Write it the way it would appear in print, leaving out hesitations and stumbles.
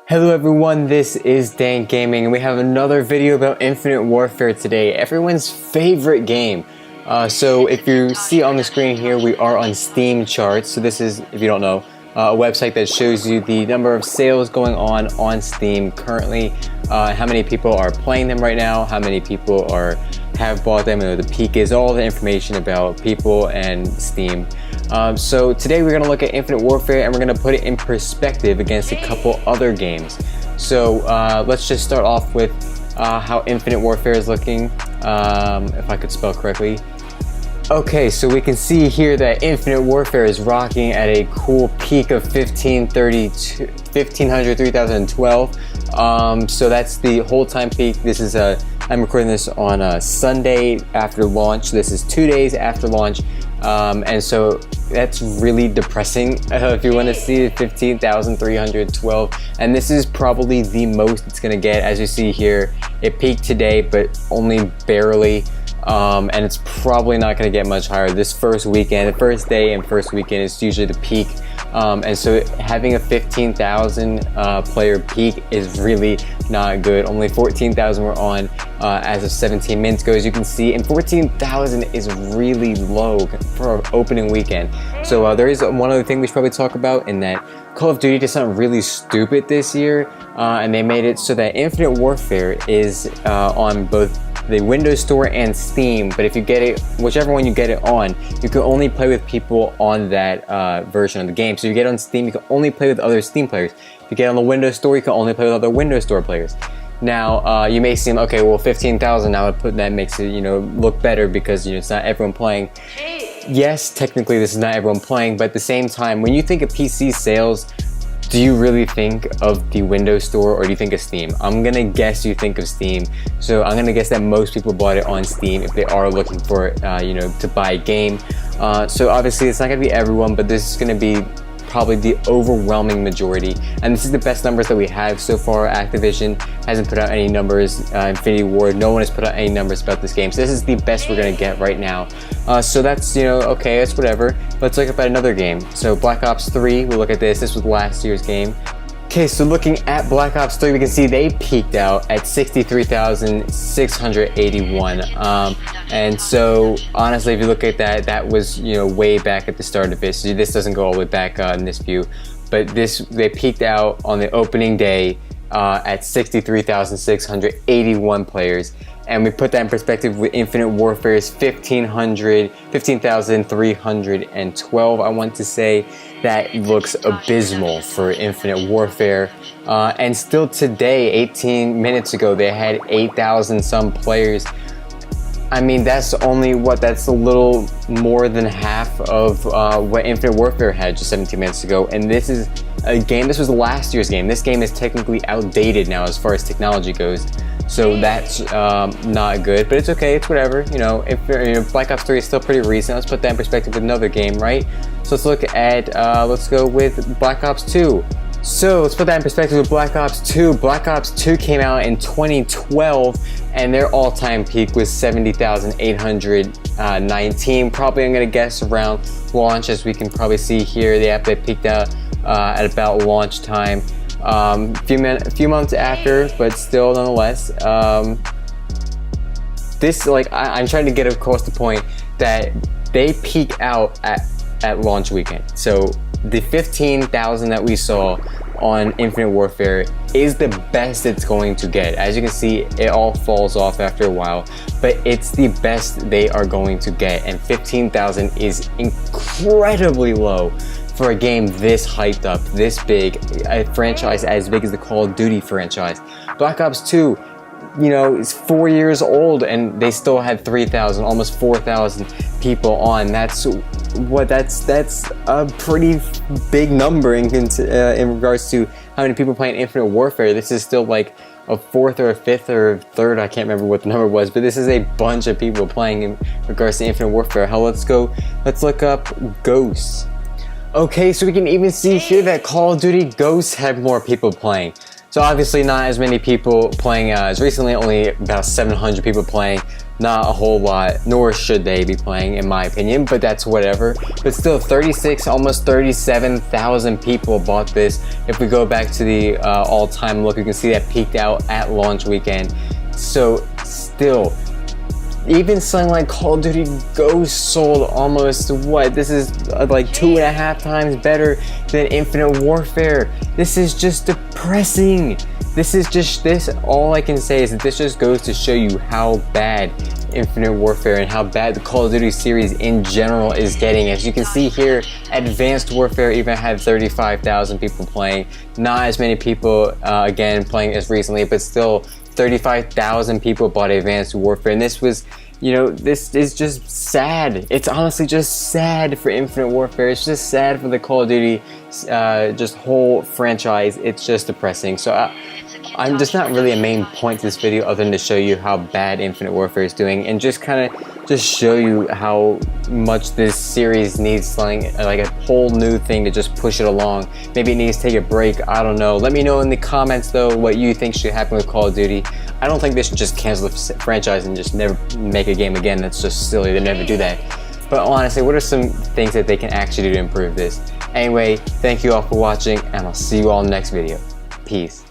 Hello everyone, this is Dan Gaming and we have another video about Infinite Warfare today, everyone's favorite game. So if you see on the screen here, we are on Steam charts. So this is, if you don't know, a website that shows you the number of sales going on Steam currently, how many people are playing them right now, how many people have bought them, and the peak is all the information about people and Steam. So today we're going to look at Infinite Warfare and we're going to put it in perspective against a couple other games. So let's just start off with how Infinite Warfare is looking, if I could spell correctly. Okay, so we can see here that Infinite Warfare is rocking at a cool peak of 3012. So that's the whole time peak. This is I'm recording this on a Sunday after launch. This is 2 days after launch. And so that's really depressing if you want to see 15,312, and this is probably the most it's gonna get. As you see here, it peaked today but only barely, and it's probably not gonna get much higher this first weekend. The first day and first weekend is usually the peak, and so having a 15,000 player peak is really not good. Only 14,000 were on as of 17 minutes ago, as you can see, and 14,000 is really low for an opening weekend. So there is one other thing we should probably talk about, in that Call of Duty did something really stupid this year, and they made it so that Infinite Warfare is on both the Windows Store and Steam, but if you get it, whichever one you get it on, you can only play with people on that version of the game. So you get it on Steam, you can only play with other Steam players. If you get it on the Windows Store, you can only play with other Windows Store players. Now, you may seem, okay, well, 15,000, now that makes it, look better because, it's not everyone playing. Yes, technically this is not everyone playing, but at the same time, when you think of PC sales, do you really think of the Windows Store or do you think of Steam? I'm gonna guess you think of Steam. So I'm gonna guess that most people bought it on Steam if they are looking for, to buy a game. So obviously it's not gonna be everyone, but this is gonna be probably the overwhelming majority. And this is the best numbers that we have so far. Activision hasn't put out any numbers. Infinity Ward, no one has put out any numbers about this game. So this is the best we're gonna get right now. So that's, okay, that's whatever. Let's look up at another game. So Black Ops 3, we'll look at this. This was last year's game. Okay, so looking at Black Ops 3, we can see they peaked out at 63,681. And so honestly, if you look at that, that was way back at the start of it. So this doesn't go all the way back in this view, but they peaked out on the opening day at 63,681 players. And we put that in perspective with Infinite Warfare's 15,312. I want to say that looks abysmal for Infinite Warfare. And still today, 18 minutes ago, they had 8,000 some players. I mean, that's only that's a little more than half of what Infinite Warfare had just 17 minutes ago. And this is a game, this was last year's game. This game is technically outdated now as far as technology goes. So that's not good, but it's okay, it's whatever. If Black Ops 3 is still pretty recent, let's put that in perspective with another game, right? So let's look at, let's go with Black Ops 2. So let's put that in perspective with Black Ops 2. Black Ops 2 came out in 2012, and their all-time peak was 70,819. Probably, I'm gonna guess, around launch, as we can probably see here. They peaked out at about launch time. A few months after, but still nonetheless, I'm trying to get across the point that they peak out at launch weekend. So the 15,000 that we saw on Infinite Warfare is the best it's going to get. As you can see, it all falls off after a while, but it's the best they are going to get, and 15,000 is incredibly low for a game this hyped up, this big, a franchise as big as the Call of Duty franchise. Black Ops 2, it's 4 years old and they still had 3,000, almost 4,000 people on. That's a pretty big number in regards to how many people playing Infinite Warfare. This is still like a fourth or a fifth or a third, I can't remember what the number was, but this is a bunch of people playing in regards to Infinite Warfare. Hell, let's look up Ghosts. Okay, so we can even see here that Call of Duty Ghosts had more people playing. So obviously not as many people playing as recently, only about 700 people playing. Not a whole lot, nor should they be playing in my opinion, but that's whatever. But still 36, almost 37,000 people bought this. If we go back to the all-time look, you can see that peaked out at launch weekend. So still, even something like Call of Duty Ghosts sold almost what? This is like 2.5 times better than Infinite Warfare. This is just depressing. All I can say is that this just goes to show you how bad Infinite Warfare and how bad the Call of Duty series in general is getting. As you can see here, Advanced Warfare even had 35,000 people playing. Not as many people, again, playing as recently, but still 35,000 people bought Advanced Warfare. And this was, you know, this is just sad. It's honestly just sad for Infinite Warfare. It's just sad for the Call of Duty just whole franchise. It's just depressing. So I'm just not really a main point to this video other than to show you how bad Infinite Warfare is doing and just kind of just show you how much this series needs something like a whole new thing to just push it along. Maybe it needs to take a break. I don't know. Let me know in the comments though what you think should happen with Call of Duty. I don't think they should just cancel the franchise and just never make a game again. That's just silly. They never do that. But honestly, what are some things that they can actually do to improve this? Anyway, thank you all for watching and I'll see you all in the next video. Peace.